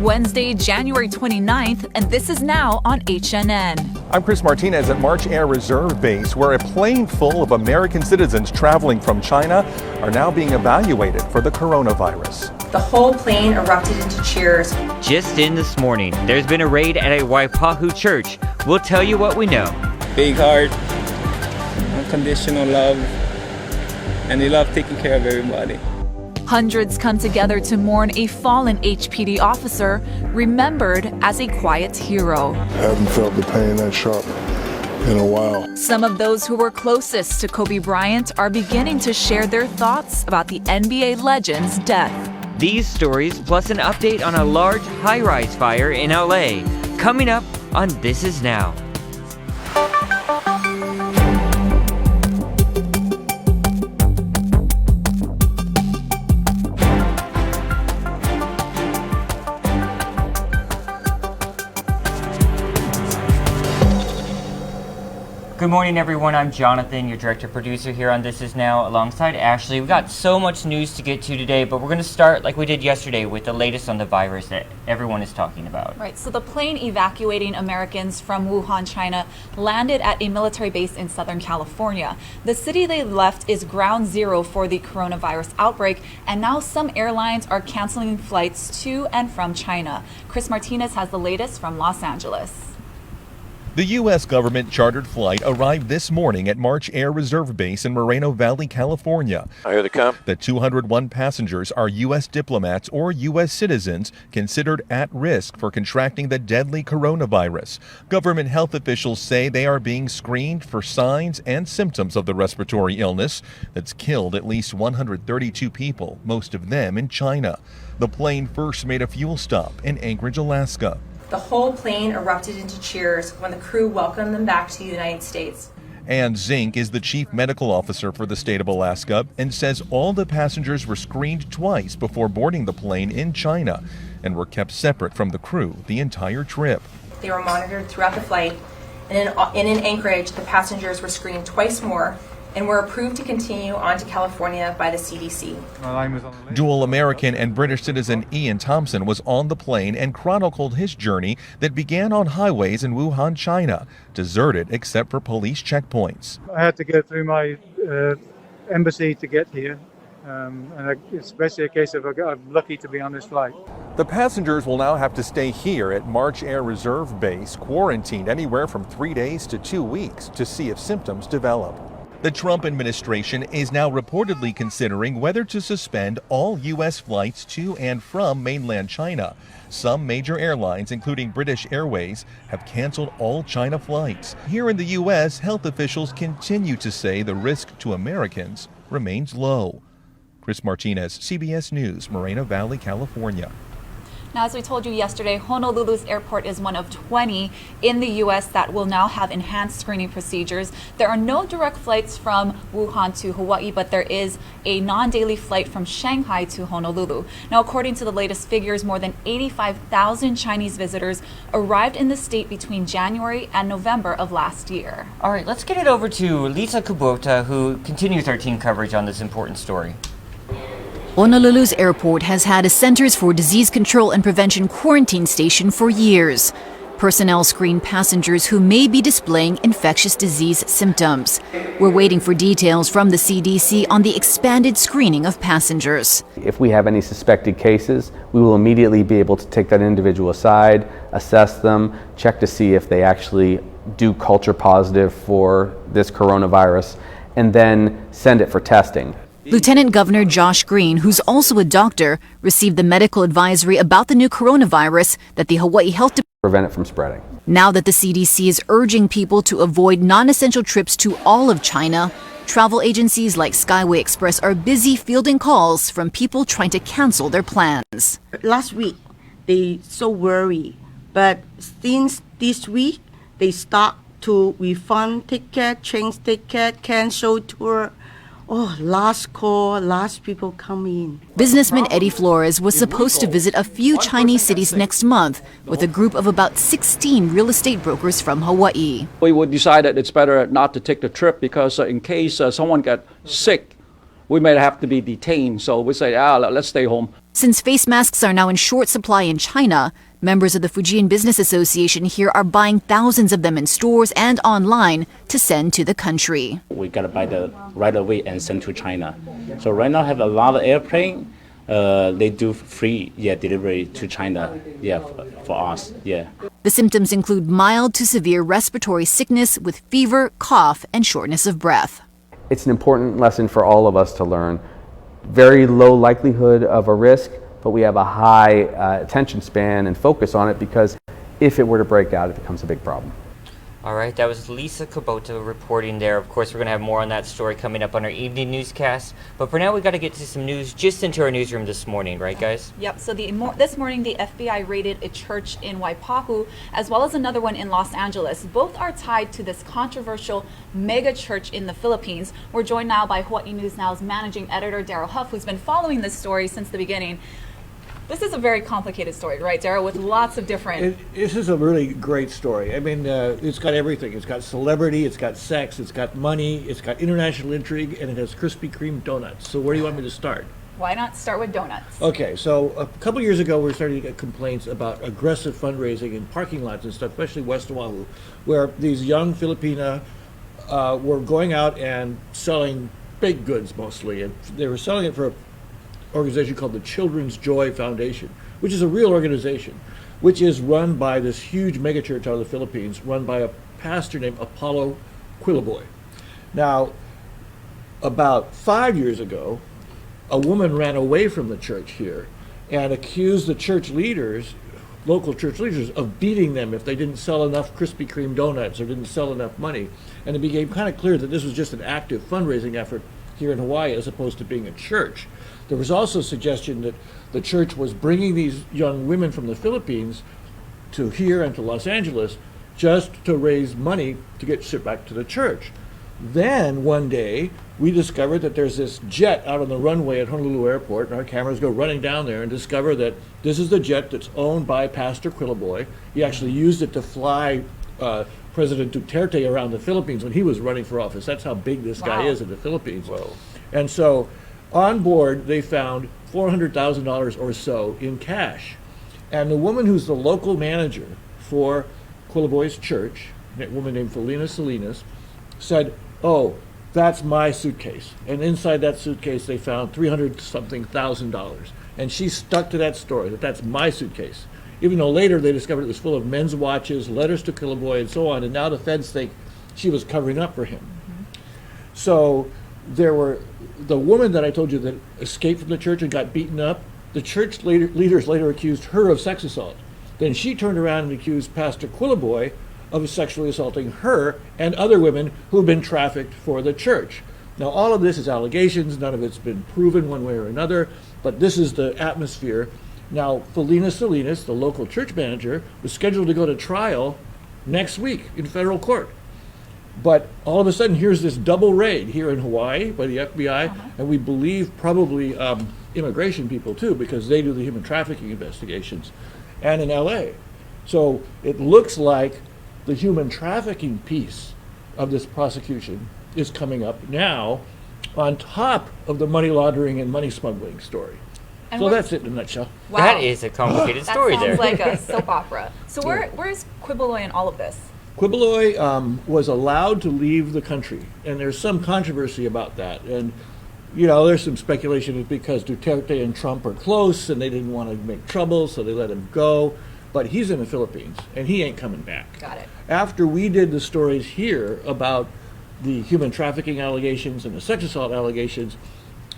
Wednesday, January 29th, and this is now on HNN. I'm Chris Martinez at March Air Reserve Base, where a plane full of American citizens traveling from China are now being evaluated for the coronavirus. The whole plane erupted into cheers. Just in this morning, there's been a raid at a Waipahu church. We'll tell you what we know. Big heart, unconditional love, and they love taking care of everybody. Hundreds come together to mourn a fallen HPD officer, remembered as a quiet hero. I haven't felt the pain that sharp in a while. Some of those who were closest to Kobe Bryant are beginning to share their thoughts about the NBA legend's death. These stories, plus an update on a large high-rise fire in LA, coming up on This Is Now. Good morning, everyone. I'm Jonathan, your director-producer here on This Is Now, alongside Ashley. We've got so much news to get to today, but we're going to start like we did yesterday with the latest on the virus that everyone is talking about. Right, so the plane evacuating Americans from Wuhan, China, landed at a military base in Southern California. The city they left is ground zero for the coronavirus outbreak, and now some airlines are canceling flights to and from China. Chris Martinez has the latest from Los Angeles. The U.S. government chartered flight arrived this morning at March Air Reserve Base in Moreno Valley, California. Here they come. The 201 passengers are U.S. diplomats or U.S. citizens considered at risk for contracting the deadly coronavirus. Government health officials say they are being screened for signs and symptoms of the respiratory illness that's killed at least 132 people, most of them in China. The plane first made a fuel stop in Anchorage, Alaska. The whole plane erupted into cheers when the crew welcomed them back to the United States. Ann Zink is the chief medical officer for the state of Alaska and says all the passengers were screened twice before boarding the plane in China and were kept separate from the crew the entire trip. They were monitored throughout the flight, and in Anchorage, the passengers were screened twice more and were approved to continue on to California by the CDC. Dual American and British citizen Ian Thompson was on the plane and chronicled his journey that began on highways in Wuhan, China, deserted except for police checkpoints. I had to go through my embassy to get here, and it's basically a case of I'm lucky to be on this flight. The passengers will now have to stay here at March Air Reserve Base, quarantined anywhere from 3 days to 2 weeks to see if symptoms develop. The Trump administration is now reportedly considering whether to suspend all U.S. flights to and from mainland China. Some major airlines, including British Airways, have canceled all China flights. Here in the U.S., health officials continue to say the risk to Americans remains low. Chris Martinez, CBS News, Moreno Valley, California. Now, as we told you yesterday, Honolulu's airport is one of 20 in the U.S. that will now have enhanced screening procedures. There are no direct flights from Wuhan to Hawaii, but there is a non-daily flight from Shanghai to Honolulu. Now, according to the latest figures, more than 85,000 Chinese visitors arrived in the state between January and November of last year. All right, let's get it over to Lisa Kubota, who continues our team coverage on this important story. Honolulu's airport has had a Centers for Disease Control and Prevention quarantine station for years. Personnel screen passengers who may be displaying infectious disease symptoms. We're waiting for details from the CDC on the expanded screening of passengers. If we have any suspected cases, we will immediately be able to take that individual aside, assess them, check to see if they actually do culture positive for this coronavirus, and then send it for testing. Lieutenant Governor Josh Green, who's also a doctor, received the medical advisory about the new coronavirus that the Hawaii Health Department prevent it from spreading. Now that the CDC is urging people to avoid non-essential trips to all of China, travel agencies like Skyway Express are busy fielding calls from people trying to cancel their plans. Last week, they so worried, but since this week, they start to refund ticket, change ticket, cancel tour. Oh, last call, last people come in. Businessman Eddie Flores was supposed to visit a few Chinese cities next month with a group of about 16 real estate brokers from Hawaii. We would decide that it's better not to take the trip because in case someone got sick, we may have to be detained. So we say, let's stay home. Since face masks are now in short supply in China, members of the Fujian Business Association here are buying thousands of them in stores and online to send to the country. We got to buy the right away and send to China. So right now have a lot of airplane. They do free delivery to China for us. The symptoms include mild to severe respiratory sickness with fever, cough, and shortness of breath. It's an important lesson for all of us to learn. Very low likelihood of a risk, but we have a high attention span and focus on it because if it were to break out, it becomes a big problem. All right, that was Lisa Kubota reporting there. Of course, we're going to have more on that story coming up on our evening newscast. But for now, we got to get to some news just into our newsroom this morning, right, guys? Yep. So this morning, the FBI raided a church in Waipahu, as well as another one in Los Angeles. Both are tied to this controversial mega church in the Philippines. We're joined now by Hawaii News Now's managing editor, Daryl Huff, who's been following this story since the beginning. This is a very complicated story, right, Daryl, with lots of different... This is a really great story. I mean, it's got everything. It's got celebrity, it's got sex, it's got money, it's got international intrigue, and it has Krispy Kreme donuts. So where do you want me to start? Why not start with donuts? Okay, so a couple years ago, we were starting to get complaints about aggressive fundraising in parking lots and stuff, especially West Oahu, where these young Filipina were going out and selling baked goods mostly. And they were selling it for a organization called the Children's Joy Foundation, which is a real organization, which is run by this huge megachurch out of the Philippines, run by a pastor named Apollo Quilaboy. Now, about 5 years ago, a woman ran away from the church here and accused the church leaders, local church leaders, of beating them if they didn't sell enough Krispy Kreme donuts or didn't sell enough money. And it became kind of clear that this was just an active fundraising effort here in Hawaii as opposed to being a church. There was also suggestion that the church was bringing these young women from the Philippines to here and to Los Angeles just to raise money to get shipped back to the church. Then one day we discovered that there's this jet out on the runway at Honolulu Airport, and our cameras go running down there and discover that this is the jet that's owned by Pastor Quilaboy. He actually used it to fly President Duterte around the Philippines when he was running for office. That's how big this guy is in the Philippines. Whoa. And so on board, they found $400,000 or so in cash. And the woman who's the local manager for Quilaboy's church, a woman named Felina Salinas, said, "Oh, that's my suitcase." And inside that suitcase, they found $300-something thousand. And she stuck to that story, that that's my suitcase. Even though later they discovered it was full of men's watches, letters to Quilaboy, and so on. And now the feds think she was covering up for him. Mm-hmm. So there were the woman that I told you that escaped from the church and got beaten up. The church leaders later accused her of sex assault. Then she turned around and accused Pastor Quilaboy of sexually assaulting her and other women who have been trafficked for the church. Now, all of this is allegations. None of it's been proven one way or another, but this is the atmosphere. Now, Felina Salinas, the local church manager, was scheduled to go to trial next week in federal court. But all of a sudden, here's this double raid here in Hawaii by the FBI, and we believe probably immigration people too, because they do the human trafficking investigations, and in LA. So it looks like the human trafficking piece of this prosecution is coming up now on top of the money laundering and money smuggling story. And so that's it in a nutshell. Wow. That is a complicated story there. That sounds like a soap opera. So where is Quilaboy in all of this? Quilaboy was allowed to leave the country, and there's some controversy about that. And, you know, there's some speculation it's because Duterte and Trump are close and they didn't want to make trouble, so they let him go. But he's in the Philippines, and he ain't coming back. Got it. After we did the stories here about the human trafficking allegations and the sex assault allegations,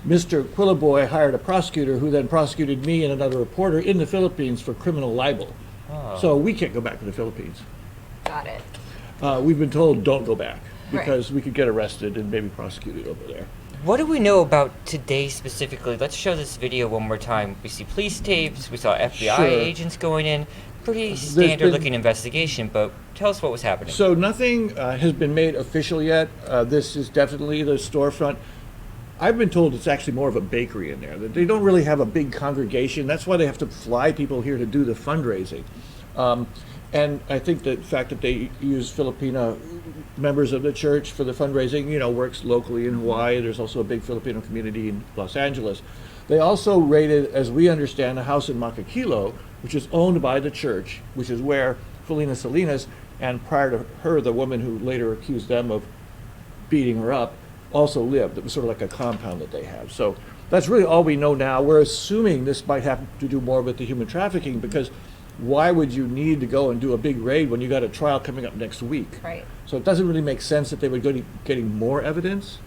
Mr. Quilaboy hired a prosecutor who then prosecuted me and another reporter in the Philippines for criminal libel. Oh. So we can't go back to the Philippines. Got it. We've been told don't go back because we could get arrested and maybe prosecuted over there. What do we know about today specifically? Let's show this video one more time. We see police tapes, we saw FBI agents going in. Pretty standard looking investigation, but tell us what was happening. So nothing has been made official yet. This is definitely the storefront. I've been told it's actually more of a bakery in there, that they don't really have a big congregation. That's why they have to fly people here to do the fundraising. And I think the fact that they use Filipino members of the church for the fundraising, you know, works locally in Hawaii. There's also a big Filipino community in Los Angeles. They also raided, as we understand, a house in Makakilo, which is owned by the church, which is where Felina Salinas, and prior to her, the woman who later accused them of beating her up, also lived. It was sort of like a compound that they had. So that's really all we know now. We're assuming this might have to do more with the human trafficking, because why would you need to go and do a big raid when you got a trial coming up next week? Right. So it doesn't really make sense that they would go to getting more evidence.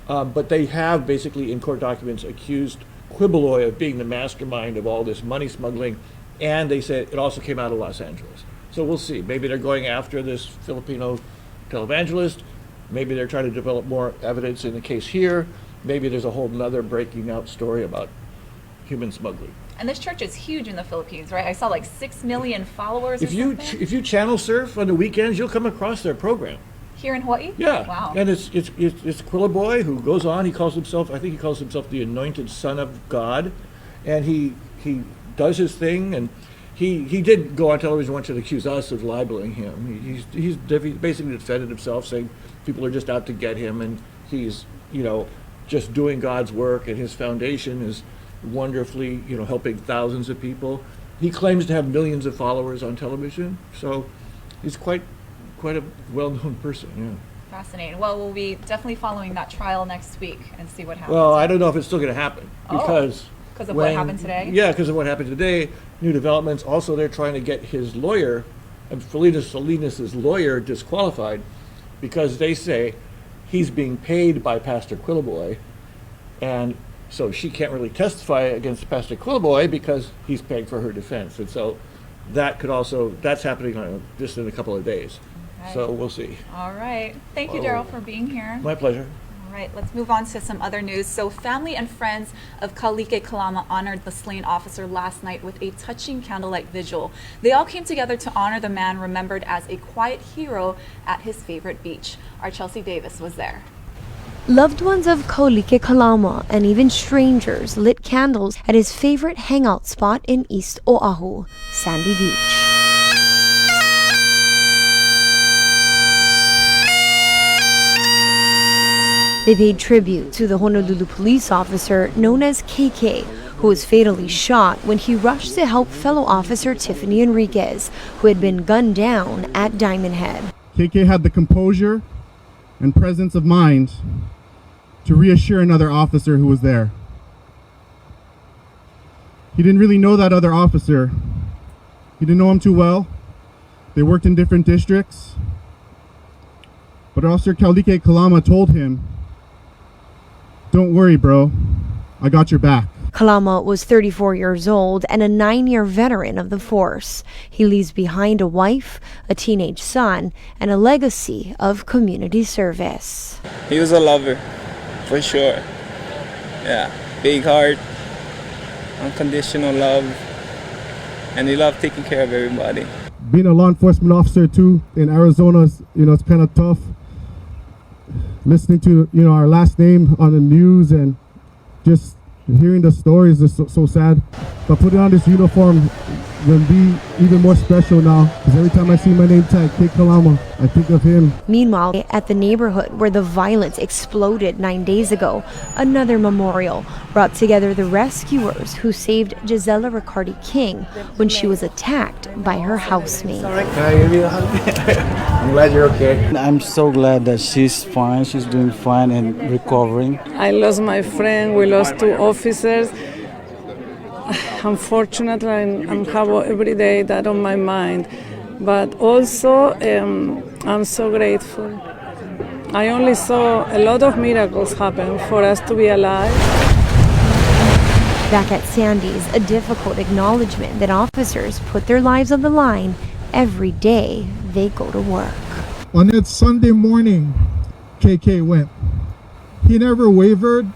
But they have basically in court documents accused Quibeloy of being the mastermind of all this money smuggling, and they said it also came out of Los Angeles. So we'll see. Maybe they're going after this Filipino televangelist. Maybe they're trying to develop more evidence in the case here. Maybe there's a whole nother breaking out story about human smuggling. And this church is huge in the Philippines, right? I saw like 6 million followers or If you something. if you channel surf on the weekends, you'll come across their program. Here in Hawaii? Yeah. Wow. And it's Quibeloy who goes on. He calls himself, I think he calls himself the anointed son of God, and he does his thing. And he did go on television once and accuse us of libeling him. He's basically defended himself, saying people are just out to get him, and he's just doing God's work, and his foundation is wonderfully helping thousands of people. He claims to have millions of followers on television, so he's quite a well-known person. Yeah. Fascinating. Well, we'll be definitely following that trial next week and see what happens. Well, I don't know if it's still going to happen because of what happened today? Yeah, because of what happened today. New developments. Also, they're trying to get his lawyer, Felina Salinas' lawyer, disqualified because they say he's being paid by Pastor Quibeloy, and so she can't really testify against Pastor Quibeloy because he's paying for her defense. And so that's happening just in a couple of days. Okay. So we'll see. All right. Thank you, Daryl, for being here. My pleasure. All right, let's move on to some other news. So family and friends of Kalike Kalama honored the slain officer last night with a touching candlelight vigil. They all came together to honor the man remembered as a quiet hero at his favorite beach. Our Chelsea Davis was there. Loved ones of Kalike Kalama and even strangers lit candles at his favorite hangout spot in East Oahu, Sandy Beach. They paid tribute to the Honolulu police officer known as KK, who was fatally shot when he rushed to help fellow officer Tiffany Enriquez, who had been gunned down at Diamond Head. KK had the composure and presence of mind to reassure another officer who was there. He didn't really know that other officer. He didn't know him too well. They worked in different districts. But Officer Kalike Kalama told him, "Don't worry, bro. I got your back." Kalama was 34 years old and a 9-year veteran of the force. He leaves behind a wife, a teenage son, and a legacy of community service. He was a lover, for sure. Yeah, big heart, unconditional love, and he loved taking care of everybody. Being a law enforcement officer too in Arizona, it's kind of tough. Listening to our last name on the news and just hearing the stories is so sad. But putting on this uniform will be even more special now, because every time I see my name tag, Kate Kalama, I think of him. Meanwhile, at the neighborhood where the violence exploded 9 days ago, another memorial brought together the rescuers who saved Gisela Riccardi King when she was attacked by her housemate. Can I give you a hug? I'm glad you're okay. I'm so glad that she's fine. She's doing fine and recovering. I lost my friend. We lost 2 officers. Unfortunately, I have every day that on my mind. But also, I'm so grateful. I only saw a lot of miracles happen for us to be alive. Back at Sandy's, a difficult acknowledgement that officers put their lives on the line every day they go to work. On that Sunday morning, KK went. He never wavered,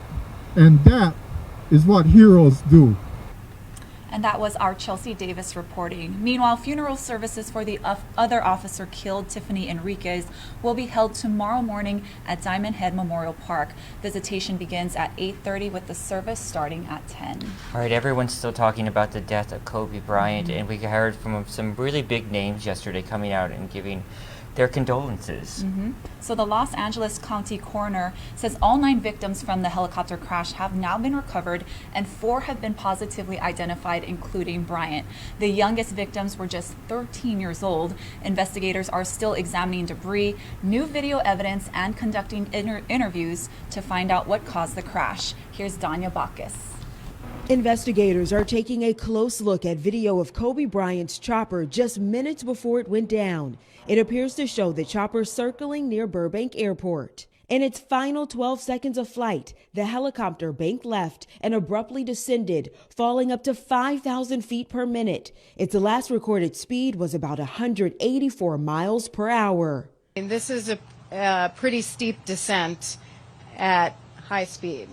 and that is what heroes do. And that was our Chelsea Davis reporting. Meanwhile, funeral services for the other officer killed, Tiffany Enriquez, will be held tomorrow morning at Diamond Head Memorial Park. Visitation begins at 8:30 with the service starting at 10. All right, everyone's still talking about the death of Kobe Bryant, and we heard from some really big names yesterday coming out and giving their condolences. So the Los Angeles County coroner says all 9 victims from the helicopter crash have now been recovered and 4 have been positively identified, including Bryant. The youngest victims were just 13 years old. Investigators are still examining debris, new video evidence, and conducting interviews to find out what caused the crash. Here's Danya Bacchus. Investigators are taking a close look at video of Kobe Bryant's chopper just minutes before it went down. It appears to show the chopper circling near Burbank Airport. In its final 12 seconds of flight, the helicopter banked left and abruptly descended, falling up to 5,000 feet per minute. Its last recorded speed was about 184 miles per hour. And this is a pretty steep descent at high speed,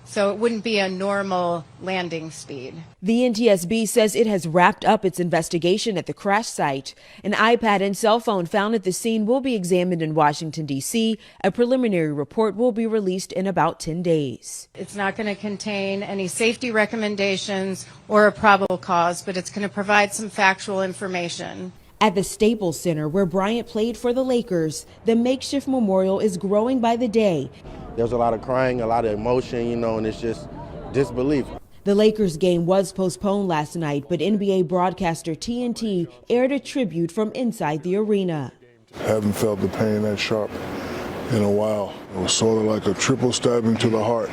so it wouldn't be a normal landing speed. The NTSB says it has wrapped up its investigation at the crash site. An iPad and cell phone found at the scene will be examined in Washington, D.C. A preliminary report will be released in about 10 days. It's not going to contain any safety recommendations or a probable cause, but it's going to provide some factual information. At the Staples Center, where Bryant played for the Lakers, the makeshift memorial is growing by the day. There's a lot of crying, a lot of emotion, and it's just disbelief. The Lakers game was postponed last night, but NBA broadcaster TNT aired a tribute from inside the arena. Haven't felt the pain that sharp in a while. It was sort of like a triple stabbing to the heart.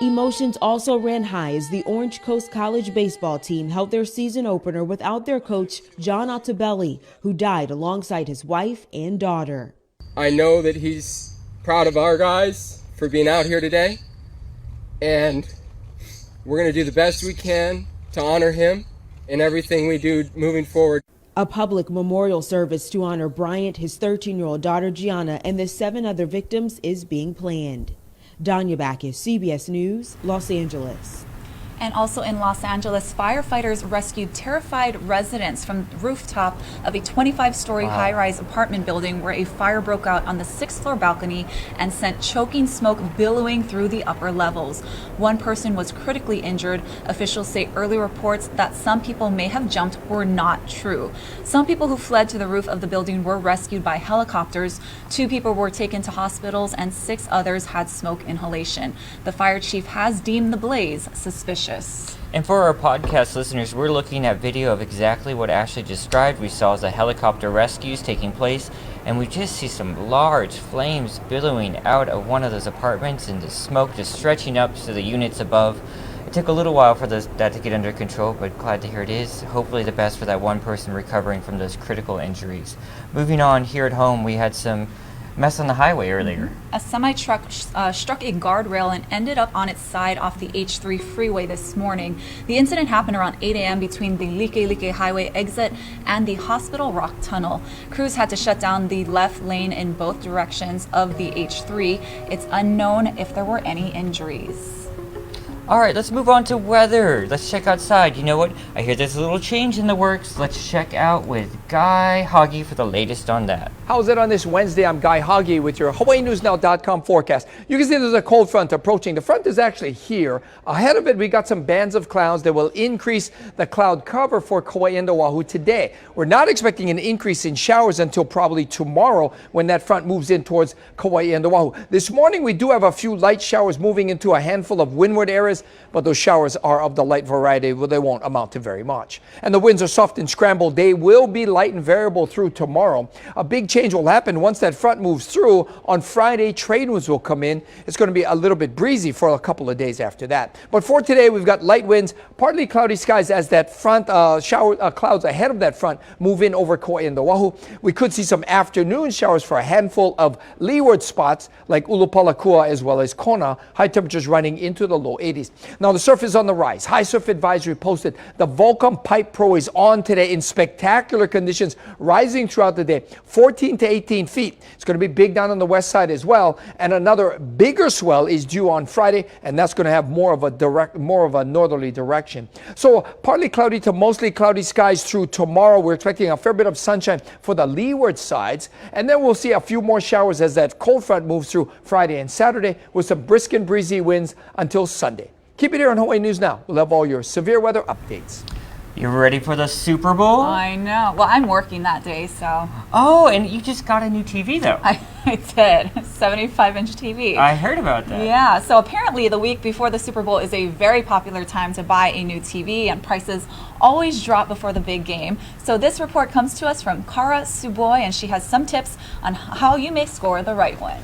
Emotions also ran high as the Orange Coast College baseball team held their season opener without their coach, John Altobelli, who died alongside his wife and daughter. I know that he's proud of our guys for being out here today, and we're going to do the best we can to honor him in everything we do moving forward. A public memorial service to honor Bryant, his 13-year-old daughter Gianna, and the 7 other victims is being planned. Danya Bacchus, CBS News, Los Angeles. And also in Los Angeles, firefighters rescued terrified residents from the rooftop of a 25-story high-rise apartment building where a fire broke out on the 6th floor balcony and sent choking smoke billowing through the upper levels. One person was critically injured. Officials say early reports that some people may have jumped were not true. Some people who fled to the roof of the building were rescued by helicopters. 2 people were taken to hospitals and 6 others had smoke inhalation. The fire chief has deemed the blaze suspicious. And for our podcast listeners, we're looking at video of exactly what Ashley described. We saw the helicopter rescues taking place, and we just see some large flames billowing out of one of those apartments and the smoke just stretching up to the units above. It took a little while for that to get under control, but glad to hear it is. Hopefully the best for that one person recovering from those critical injuries. Moving on, here at home, we had some mess on the highway earlier. A semi-truck struck a guardrail and ended up on its side off the H3 freeway this morning. The incident happened around 8 a.m. between the Like Highway exit and the Hospital Rock Tunnel. Crews had to shut down the left lane in both directions of the H3. It's unknown if there were any injuries. All right, let's move on to weather. Let's check outside. You know what? I hear there's a little change in the works. Let's check out with Guy Hoggy for the latest on that. How's it on this Wednesday? I'm Guy Hoggy with your HawaiiNewsNow.com forecast. You can see there's a cold front approaching. The front is actually here. Ahead of it, we got some bands of clouds that will increase the cloud cover for Kauai and Oahu today. We're not expecting an increase in showers until probably tomorrow when that front moves in towards Kauai and Oahu. This morning, we do have a few light showers moving into a handful of windward areas, but those showers are of the light variety. Well, they won't amount to very much. And the winds are soft and scrambled. They will be light and variable through tomorrow. A big change will happen once that front moves through. On Friday, trade winds will come in. It's going to be a little bit breezy for a couple of days after that. But for today, we've got light winds, partly cloudy skies as that front clouds ahead of that front move in over Kauai and Oahu. We could see some afternoon showers for a handful of leeward spots like Ulupalakua as well as Kona. High temperatures running into the low 80s. Now the surf is on the rise. High surf advisory posted. The Volcom Pipe Pro is on today in spectacular conditions, rising throughout the day, 14 to 18 feet. It's going to be big down on the west side as well, and another bigger swell is due on Friday, and that's going to have more of a northerly direction. So partly cloudy to mostly cloudy skies through tomorrow. We're expecting a fair bit of sunshine for the leeward sides, and then we'll see a few more showers as that cold front moves through Friday and Saturday with some brisk and breezy winds until Sunday. Keep it here on Hawaii News Now. We'll have all your severe weather updates. You ready for the Super Bowl? I know. Well, I'm working that day, so. Oh, and you just got a new TV, though. I did. 75-inch TV. I heard about that. Yeah, so apparently the week before the Super Bowl is a very popular time to buy a new TV, and prices always drop before the big game. So this report comes to us from Kara Suboy, and she has some tips on how you may score the right one.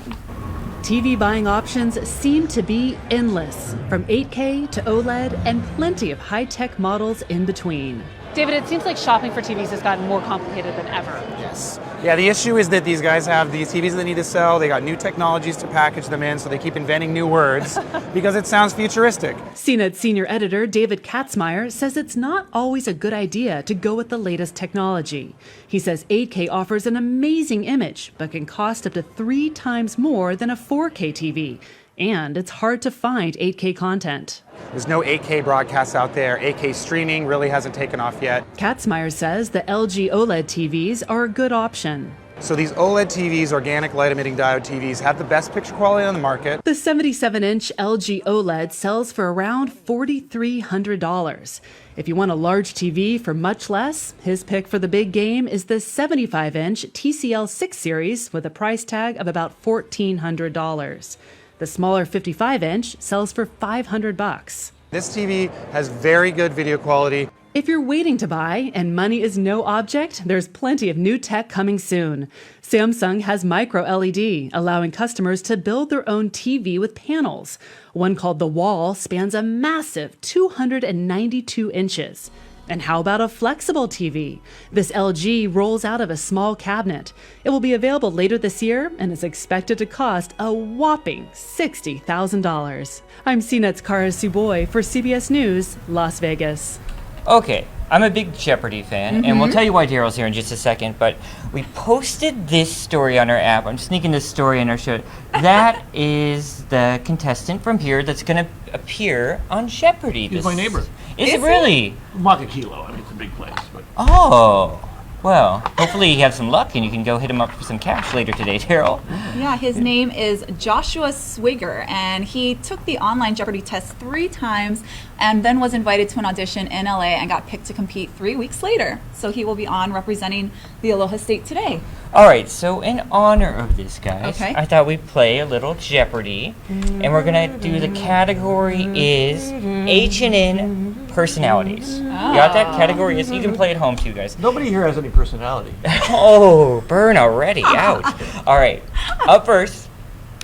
TV buying options seem to be endless, from 8K to OLED and plenty of high-tech models in between. David, it seems like shopping for TVs has gotten more complicated than ever. Yes. Yeah, the issue is that these guys have these TVs they need to sell. They got new technologies to package them in, so they keep inventing new words because it sounds futuristic. CNET senior editor David Katzmeyer says it's not always a good idea to go with the latest technology. He says 8K offers an amazing image, but can cost up to 3 times more than a 4K TV. And it's hard to find 8K content. There's no 8K broadcasts out there. 8K streaming really hasn't taken off yet. Katzmeyer says the LG OLED TVs are a good option. So these OLED TVs, organic light-emitting diode TVs, have the best picture quality on the market. The 77-inch LG OLED sells for around $4,300. If you want a large TV for much less, his pick for the big game is the 75-inch TCL 6 series with a price tag of about $1,400. The smaller 55-inch sells for $500. This TV has very good video quality. If you're waiting to buy and money is no object, there's plenty of new tech coming soon. Samsung has micro LED, allowing customers to build their own TV with panels. One called The Wall spans a massive 292 inches. And how about a flexible TV? This LG rolls out of a small cabinet. It will be available later this year and is expected to cost a whopping $60,000. I'm CNET's Kara Suboy for CBS News, Las Vegas. Okay, I'm a big Jeopardy fan, and we'll tell you why Daryl's here in just a second, but we posted this story on our app. I'm sneaking this story in our show. That is the contestant from here that's going to appear on Jeopardy. He's my neighbor. Is it really? Makakilo. I mean, it's a big place. But. Oh, well, hopefully you have some luck and you can go hit him up for some cash later today, Daryl. Yeah, his name is Joshua Swigger, and he took the online Jeopardy test 3 times and then was invited to an audition in LA and got picked to compete 3 weeks later. So he will be on representing the Aloha State today. All right, so in honor of this, guys, Okay. I thought we'd play a little Jeopardy, and we're going to do the category is H&N personalities. You got that? Category is, you can play at home too, guys. Nobody here has any personality. Oh, burn already. Ouch. All right, up first,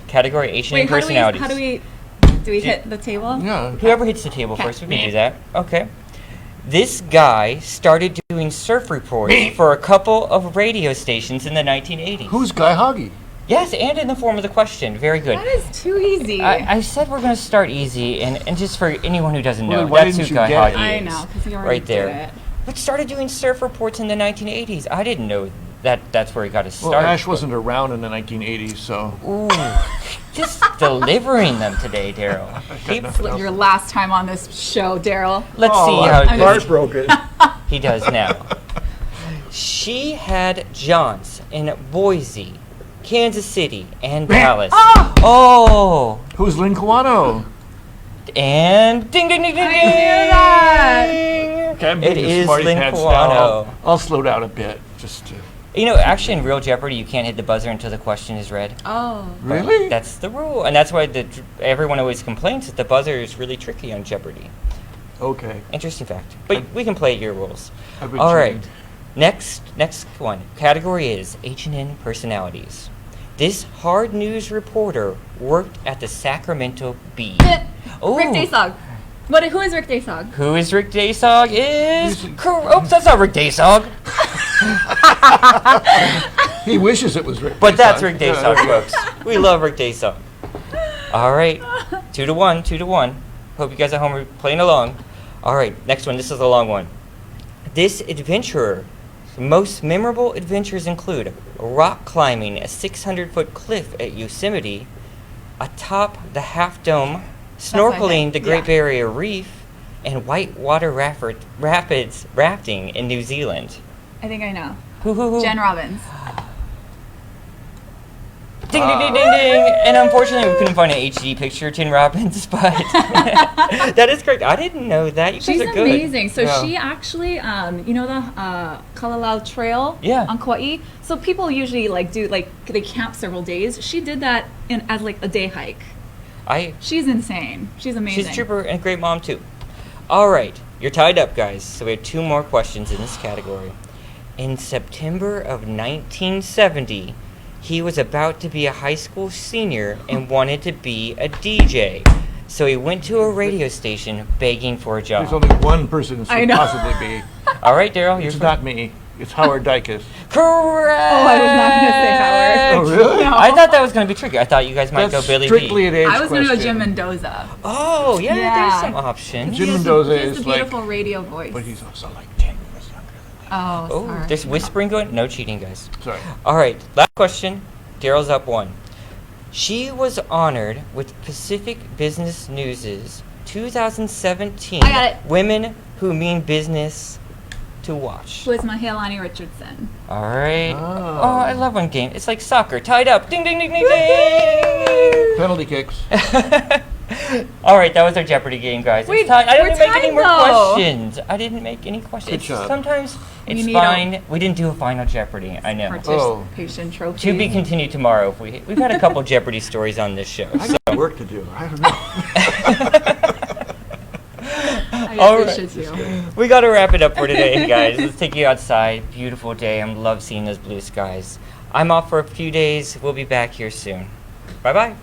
category H&N personalities. How do we hit the table? Yeah. Whoever hits the table first, we can do that. Okay. This guy started doing surf reports for a couple of radio stations in the 1980s. Who's Guy Hoggy? Yes, and in the form of the question. Very good. That is too easy. I said we're going to start easy, and just for anyone who doesn't know, why that's didn't who you Guy get it? Hoggy I is. know, because you already Right there. did it. But started doing surf reports in the 1980s. I didn't know that's where he got his start. Well, Ash wasn't around in the 1980s, so. Ooh, just delivering them today, Daryl. It's your last time on this show, Daryl. Let's see how I'm heartbroken. he does now. She had Johns in Boise, Kansas City, and Dallas. Oh! Who's Lynn Kawano? And ding, ding, ding, ding, ding! I knew that! Okay, I'm being It a is smarty Lynn pants Kawano. now. I'll slow down a bit, just to. You know, actually in real Jeopardy, you can't hit the buzzer until the question is read. Oh. But Really? that's the rule. And that's why everyone always complains that the buzzer is really tricky on Jeopardy. Okay. Interesting fact. But we can play your rules. I've been All right. trained. Next one. Category is H&N personalities. This hard news reporter worked at the Sacramento Bee. Oh. Rick Daysog. Who is Rick Daysog? Who is Rick Daysog? Oops, that's not Rick Daysog. He wishes it was Rick. But that's Rick Daysog, folks. We love Rick Daysog. All right, 2-1, 2-1. Hope you guys at home are playing along. All right, next one. This is a long one. This adventurer's most memorable adventures include rock climbing a 600-foot cliff at Yosemite, atop the Half Dome, snorkeling the Great Barrier Reef, and whitewater rapids rafting in New Zealand. I think I know. Who? Jen Robbins. Ding, ding, ding, ding, ding. And unfortunately, we couldn't find an HD picture of Tin Robbins, but that is correct. I didn't know that. You She's guys are good. amazing. So Yeah. she actually, you know the Kalalau Trail on Kauai? So people usually do they camp several days. She did that as a day hike. She's insane. She's amazing. She's a trooper and a great mom, too. All right. You're tied up, guys. So we have 2 more questions in this category. In September of 1970, he was about to be a high school senior and wanted to be a DJ. So he went to a radio station begging for a job. There's only one person this could possibly be. All right, Daryl, It's not me. It's Howard Dykes. Correct! Oh, I was not going to say Howard. Oh, really? No. I thought that was going to be tricky. I thought you guys might That's go Billy strictly B. an age I was going to go question. Jim Mendoza. Oh, yeah, there's some options. Jim He Mendoza has is the beautiful radio voice. But he's also like 10 years younger. Oh, Oh, sorry. there's whispering going. No cheating, guys. Sorry. All right, last question. Daryl's up 1. She was honored with Pacific Business News's 2017 I got it. Women Who Mean Business to Watch. Who is Mahealani Richardson? All right. Oh, I love one game. It's like soccer. Tied up. Ding, ding, ding, ding, ding. Penalty kicks. All right, that was our Jeopardy game, guys. Wait, It's tied. I didn't we're make any tied, more though. questions. I didn't make any questions. Good job. Sometimes We it's need fine. We didn't do a final Jeopardy. I know. Participation trophy. To be continued tomorrow. We've had a couple Jeopardy stories on this show. I got work to do. I don't know. I All guess right. we should do. We got to wrap it up for today, guys. Let's take you outside. Beautiful day. I love seeing those blue skies. I'm off for a few days. We'll be back here soon. Bye-bye.